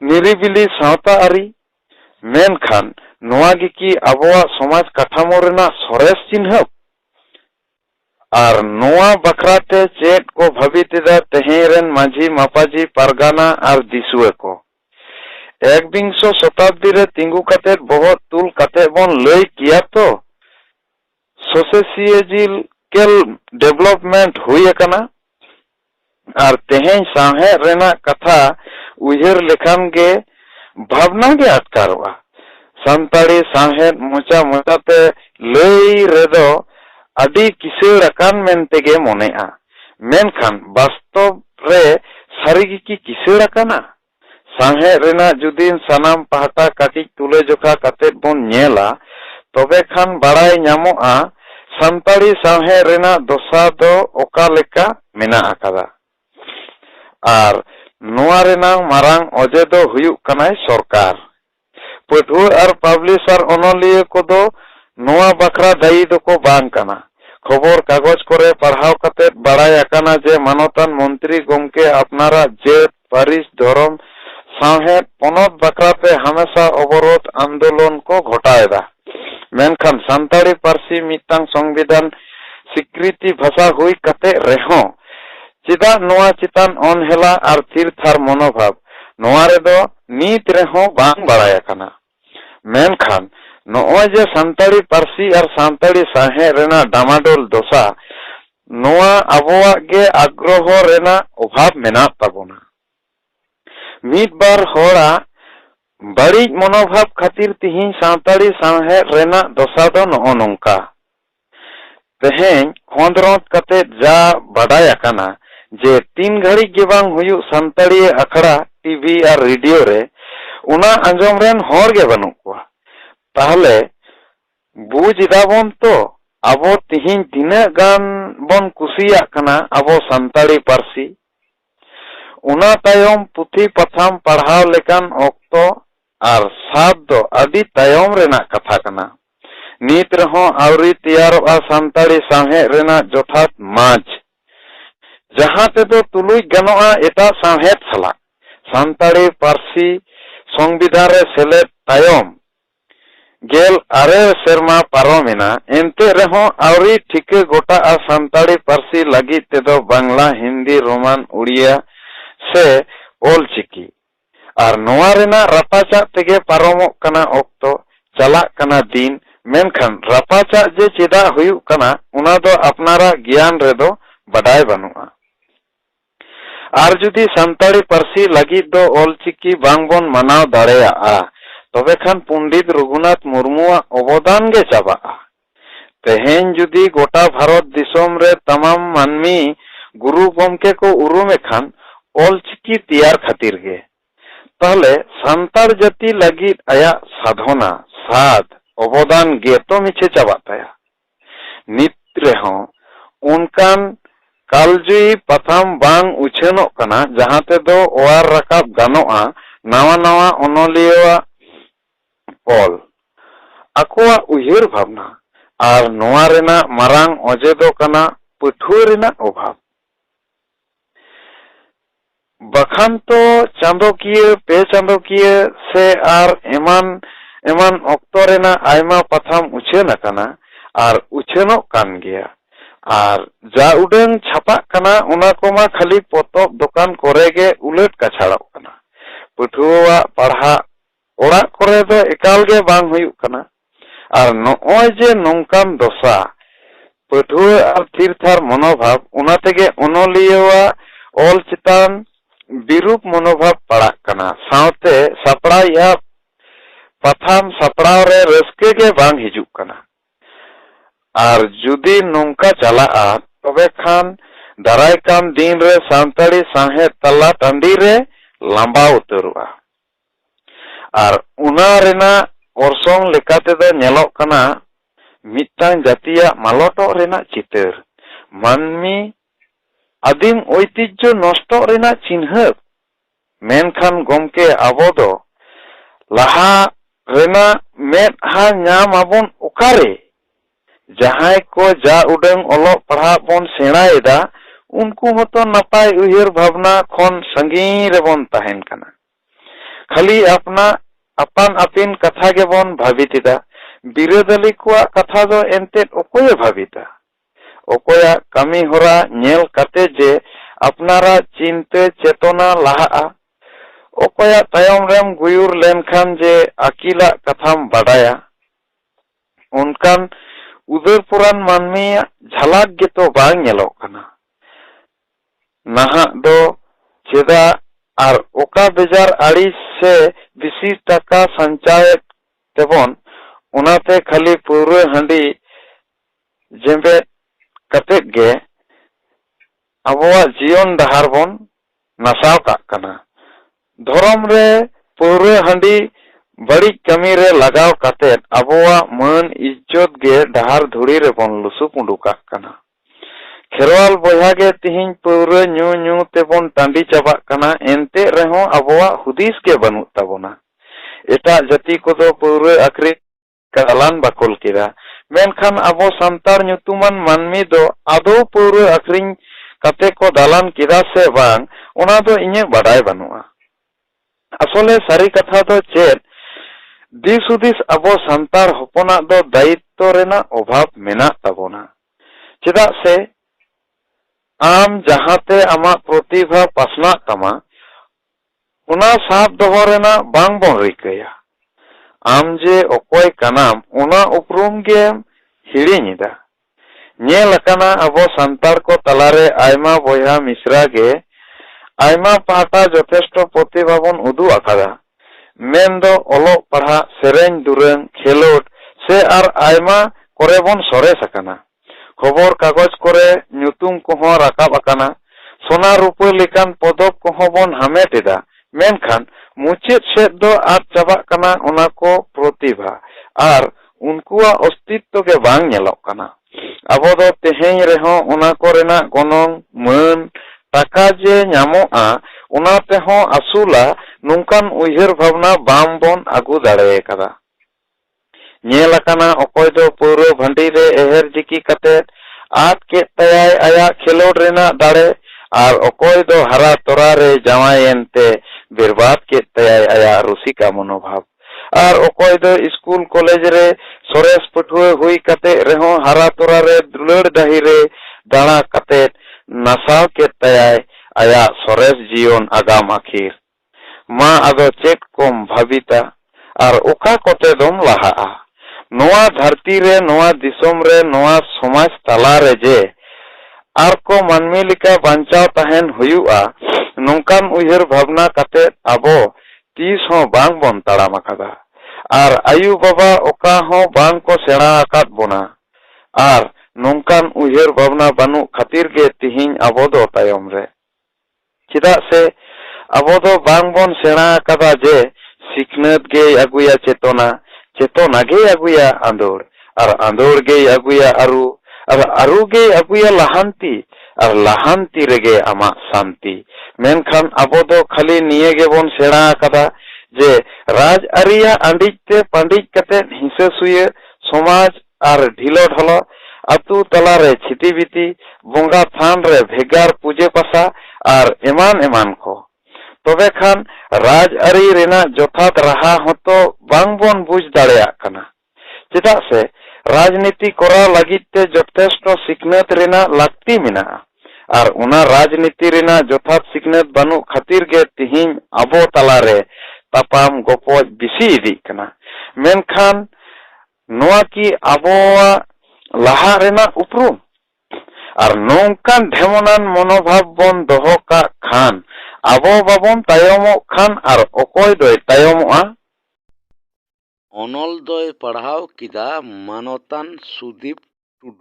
निरिबिली सावता आरी मेनखान नोआ गे कि आबोआ समाज काठामो रेना सरेस चिन्ह और नोआ बखराते चेत को भावितेदा तेहेरेन माझी मापाजी पारगाना और दिसुए को एकविंशो शताब्दी रे तिंगु काते बहुत तुल काते बन लई किया तो सोशियोलॉजिकल डेवलपमेंट हुई कना और तेहें साहे रेना कथा उहर लेखान गे भावना गे अटकारवा संताड़ी साहे मोचा मोचाते लई रेदो अडी किसेड़ाकान मेनते गे मोनेआ मेनखान वास्तव रे सारिगी की किसेड़ाकाना साहे रेना जुदीन सनाम पहाटा काटी तुले जोखा काते बोन नेला तबे खान बाड़ाय ᱧᱟᱢᱚᱜᱼᱟ संताड़ी साहे रेना दोसा दो ओका लेका मेना आकादा और नोआ रेना मारांग अजे दो हुयुक कनाय सरकार पठुआ और पब्लिशर अनलिया को दो नोआ बखरा दायी दो को बांग कना खबर कागज करे पढ़ाव कते बाड़ाय आकाना जे मानतान मंत्री गोमके अपनारा जेत पारिस धरम साहे पनत बखराते हमेशा अवरोध आंदोलन को घटाएदा मेनखान संताड़ी पारसी मितांग संविधान स्वीकृति भाषा हुई कते रेहो चिदा नोआ चितान अनहेला और थिर थार मनोभाव नोआ रेदो नीत रेहो बांग बाड़ाय आकाना मेनखान नोए जे संताड़ी पारसी और संताड़ी साहे रेना डामाडोल दोसा नोआ आबोआ गे आग्रह रेना अभाव मेना ताबोना मिद बार होड़ा बड़ी मनोभाव खातिर तिहिं सांताड़ी साहे रेना दोसा दो नो नोंका तेहें खोंदरोत कते जा बाडाय आकाना जे 3 घड़ी गे बांग हुयु सांताड़ी अखड़ा टीवी और रेडियो रे उना अंजम रेन होर गे बनु कोआ ताहले बुझ दाबन तो आबो तिहिं तिना गान बन कुसिया कना आबो सांताड़ी पारसी उना तायम पुथी पथाम पढ़ाव लेकान ओक्तो और सात दो अभी तायम रेना कथा कना नीत रहो आवरी तैयारों सांताड़ी साहे रेना जोठात माज जहाँ ते दो तुलुई गनोआ एटा साहेत सला सांताड़ी पारसी संविधान रे सेले तायम गेल आरे सेरमा पारोमेना एंते रहो आवरी ठीके गोटा आ सांताड़ी पारसी लगी ते दो बांग्ला हिंदी रोमान उड़िया से ओल चिकी और नोआ रेना रापाचा तेगे पारोमो कना ओक्तो चला कना दिन मेनखान रापाचा जे चेदा हुयु कना उना दो अपनारा ज्ञान रेदो बडाय बनुआ और जुदी संताड़ी पारसी लगी दो ओलचिकी बांगबन मनाव दाड़ेया तबे खान पंडित रघुनाथ मुर्मुआ अवदान गे चाबाआ तेहेन जुदी गोटा भारत दिसोम रे तमाम मानमी गुरु गोमके को उरुमे खान ओलचिकी तैयार खातिर गे ताहले संतार जाति लगी आया साधना साध अवदान गे तो मिछे चाबाताया नित रेहो उनकान कालजुई पथाम बांग उछेनो कना जहाते दो ओवार रकाब गानोआ नावा नावा अनलिया ओल अकोआ उहिर भावना और नोआ रेना मारांग अजे दो कना पठुआ रेना अभाव बखान तो चांदोकिया पे चांदोकिया से और एमान एमान अक्तो रेना आयमा पथाम उछेन कना और उछेनो कान गया और जा उडन छापा कना उना कोमा खाली पोतब दुकान कोरेगे उलट कछाड़ो कना पठुआ पढ़ा ओड़ा करे दो एकाल गे बांग हुयु कना और नोय जे नोंकान दोसा पठुआ और थिर थार मनोभाव उना तेगे अनलिया ओल चितान बिरूप मनोभाव पड़ा कना सावते सपड़ा या पथाम सपड़ाव रे रस्के गे बांग हिजुक कना और जुदी नोंका चला तबे खान दाराय कान दिन रे सांताड़ी साहे तला टांडी रे लंबा उतरुआ और उना रेना ओरसोंग लेकाते दो नेलोक कना मितांग जातिया मालोटो रेना चितर मानमी आदिम ऐतिह्य नष्टो रेना चिन्ह मेनखान गोमके आबो दो लाहा रेना मेदहा ᱧᱟᱢ आबोन ओकारे जहां को जा उडंग ओलो पढ़ा बन सेणाएदा उनको मतो नपाय उहिर भावना खन संगी रे बन तहन कना खाली अपना अपान अपिन कथा गेबन भाबितिदा बिरोधाली को कथा दो एंते ओकोय भाबिता ओकोया कमी होरा नेल कते जे अपनारा चिंते चेतना लाहा ओकोया तायम रेम गुयुर लेनखान जे अकीला कथाम बाडाया उनकान उदर पुरान मानमी झलक गेतो बांग नेलोक कना नाहा दो चेदा आर ओका बेजार आड़ी से बिसी टाका संचाय तेबन उनाते खाली पूरे हंडी जेबे कते गे अबोआ जीवन डहार बन नसाव काक कना धरम रे पूरे हंडी बड़ी कमी रे लगाव कते अबोआ मन इज्जत गे डहार धुड़ी रे बन लुसुप उडुकाक कना खेरवाल बोया गे तिहिं पूरे न्यू न्यू तेबन टांडी चाबाक कना एंते रेहो अबोआ हुदिस के बनुत ताबोना एटा जाति को दो पूरे आखरी कालान बाकोल किदा मेनखान अबो संतार ᱧᱩᱛᱩᱢᱟᱱ मानमी दो आदो पूरे आखरिन कते को दालान किदा से बांग ओना दो इnye बाडाय बानुआ असले सारी कथा दो चेत दिस हुदिस अबो संतार हपना दो दायित्व रेना अभाव मेना ताबोना चेदा से आम जहाते आमा प्रतिभा पासना तमा उना साब दोहो रेना बांग बोन रिकया आम जे ओकोय कनाम उना उपरुम गे हिड़िनिदा नेल अकाना अबो संतार को तलारे आयमा बोया मिश्रा गे आयमा पाटा जथेष्ट प्रतिभा बोन उदु आकादा मेन दो ओलो पढ़ा सेरेन दुरंग खेलोड से आर आयमा करे बोन सरेस अकाना खबर कागज करे ᱧᱩᱛᱩᱢ कोहो राकाब अकाना सोना रुपये लेकान पदक कोहो बोन हामेटेदा मेनखान मुचेद सेद दो आद चाबाक कना उना को प्रतिभा आर उनकुआ अस्तित्व के बांग नेलोक कना अबो दो तेहें रेहो उना को रेना गनोंग मन टाका जे ᱧᱟᱢᱚᱜᱼᱟ उना तेहो असुला नुंकान उयहर भावना बाम बोन आगु दाड़े कदा नेल अकाना ओकोय दो पूरो भंडी रे एहर जिकी कते आद के तयाय आया खेलोड रेना दाड़े आर ओकोय दो हरा तोरा रे जावायेनते बिरबाद के तयाय आया रुसिका मनोभाव आर ओकोय दो स्कूल कॉलेज रे सोरेस पठुए हुई कते रेहो हरा तोरा रे दुलड़ दही रे दाणा कते नसाव के तयाय आया सोरेस जीवन आगाम आखिर मा आदो चेक कोम भाबिता आर ओका कोते दोम लाहा नोआ धरती रे नोआ दिसोम रे नोआ समाज तला रे जे आर को मानमी लिका बांचाव तहन हुयुआ नोंकान उयहर भावना कते आबो तीस हो बांग बोन ताड़ाम अकादा आर आयु बाबा ओका हो बांग को सेणा आकाद बोना आर नोंकान उयहर भावना बानु खातिर गे तिहिं आबो दो तायम रे चिदा से आबो दो बांग bone सेणा आकादा J सिखनत gay अगुया Chetna Chetna gay अगुया आंदोड़ are आंदोड़ गे अगुया आरु आर आरु गे अगुया लाहांती आर लाहांती रेगे आमा शांति मेनखान आबो दो खाली निये गे बोन सेणा आकादा जे राज आरिया आंडिजते पांडिज कते हिंसा सुये समाज आर ढिलो ढलो अतु तला रे छिति बिति बोंगा थान रे भेगार पूजे पासा आर एमान एमान को तबे खान राज आरी रेना जथात रहा होतो बांग बोन बुझ दाड़ेया कना चेदा से राजनीति कोरा लगिते जथेष्ट सिखनत रेना लाक्ति मेना आर उना राजनीति रेना जथात सिखनत बानु खातिर गे तिहिं आबो तला रे तापाम गोपोज बिसी इदी कना मेनखान नोआ की आबोआ लाहा रेना उपरुम आर नोंकान ढेमोनान मनोभाव बोन दोहो का खान आबो बाबोन तायमो खान आर ओकोय दोय तायमोआ अनल दोय पढ़ाव किदा मानतान सुदीप